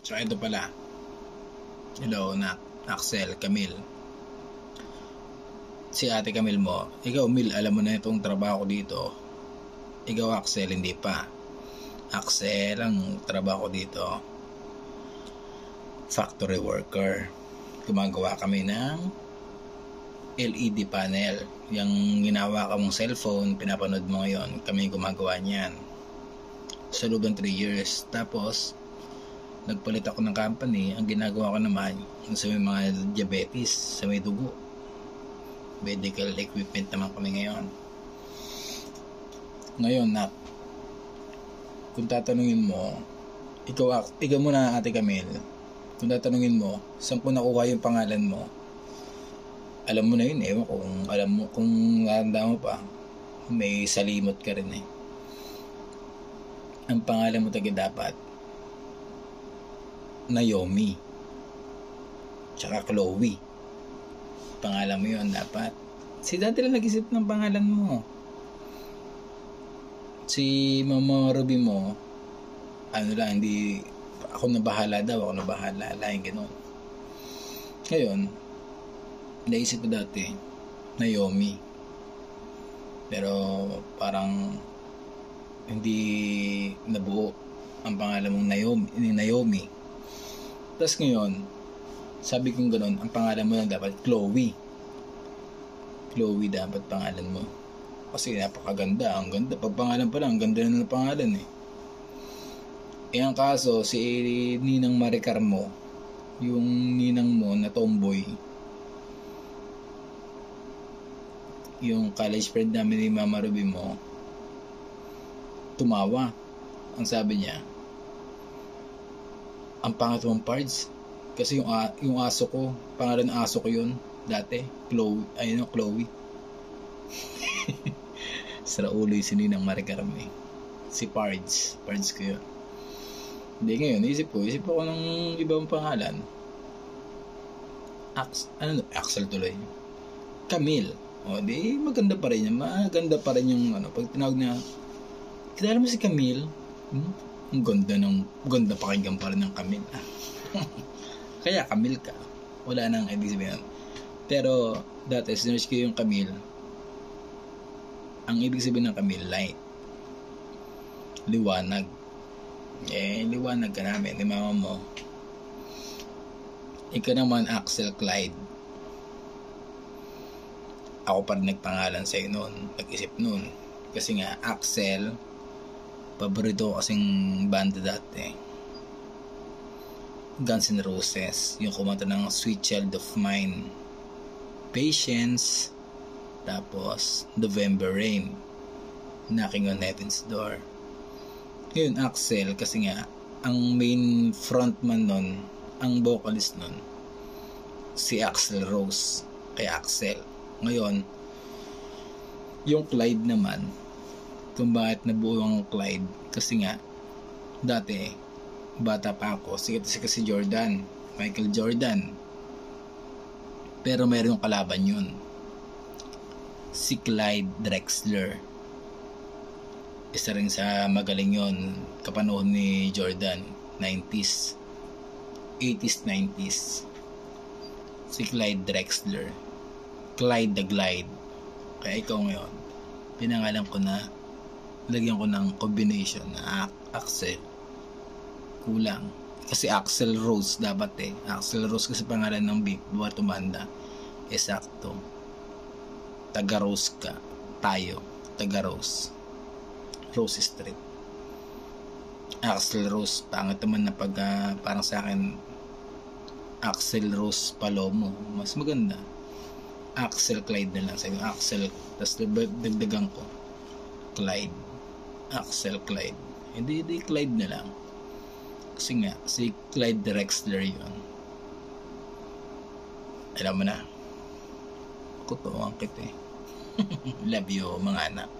So ito pala. Hello, Axel, Camille. Si ate Camille mo, ikaw Mil, alam mo na itong trabaho ko dito. Ikaw Axel, hindi pa. Axel, ang trabaho ko dito, factory worker. Gumagawa kami ng LED panel. Yung ginawa ka mong cellphone, pinapanood mo ngayon, kami gumagawa niyan. Sa loob ng 3 years. Tapos, nagpalit ako ng company. Ang ginagawa ko naman, sa may mga diabetes, sa may dugo. Medical equipment naman kami ngayon. Ngayon, kung tatanungin mo, ikaw muna ate Camille, kung tatanungin mo, saan ko nakuha yung pangalan mo? Alam mo na yun, ewan kung alam mo, kung nahanda mo pa, may salimot ka rin eh. Ang pangalan mo talaga dapat, Naomi, tsaka Chloe. Pangalan mo yun dapat. Si dati lang nag-isip ng pangalan mo. Si Mama Ruby mo, ano lang, hindi, ako na bahala daw, ako na bahala, laing gano'n. Ngayon, naisip ko dati, Naomi. Pero parang hindi nabuo ang pangalan mong Naomi. Tapos ngayon, sabi kong gano'n, ang pangalan mo lang dapat Chloe. Chloe dapat pangalan mo. Kasi napakaganda, ang ganda. Pag pangalan pa lang, ang ganda na ng pangalan eh. Eh ang kaso, si Ninang Maricar mo, yung ninang mo na tomboy, yung college friend namin ni Mama Ruby mo, tumawa. Ang sabi niya, ang pangat mong parts. Kasi yung aso ko, pangalan ng aso ko yun dati, Chloe, Chloe. Sara ulo yung sininang Maricarme. Si Pards ko yun. Hindi, ngayon, isip ko ng ibang pangalan. Axel tuloy. Camille. O, di, maganda pa rin yan. Maganda pa rin yung, pag tinawag na, kilala mo si Camille? Ang ganda pakinggan pa rin ng Camille. Kaya Camille ka. Wala nang ibig sabihin. Pero dati sinerch ko yung Camille. Ang ibig sabihin ng Camille, light. Liwanag. Liwanag ka namin ni mama mo. Ikaw naman Axel Clyde. Ako pa rin nagpangalan sa'yo noon. Nag-isip noon. Kasi nga Axel, paborito kasing banda dati. Guns N' Roses, yung kumanta ng Sweet Child of Mine, Patience, tapos November Rain, Knocking on Heaven's Door. Ngayon Axel, kasi nga ang main frontman nun, ang vocalist nun, si Axl Rose, kaya Axel. Ngayon yung Clyde naman, kung bakit nabuo ang Clyde, kasi nga dati bata pa ako, sikat si Jordan, Michael Jordan. Pero mayroong kalaban yun, si Clyde Drexler. Isa rin sa magaling yun, kapanahon ni Jordan, 90s, 80s, 90s. Si Clyde Drexler, Clyde the Glide. Kaya ikaw ngayon, pinangalan ko na, lagyan ko ng combination na Axel. Kulang. Kasi Axl Rose dapat eh. Axl Rose kasi pangalan ng beat. Buwan tumanda. Eksakto. Taga Rose ka. Tayo. Taga Rose. Rose Street. Axl Rose. Pangit naman na pag parang sa akin Axl Rose Palomo. Mas maganda. Axel Clyde na lang. Sabi Axel. Tapos dagdagan ko Clyde. Axel Clyde. Hindi Clyde na lang. Kasi nga, si Clyde Drexler yun. Alam mo na. Kutuwang kita eh. Love you mga anak.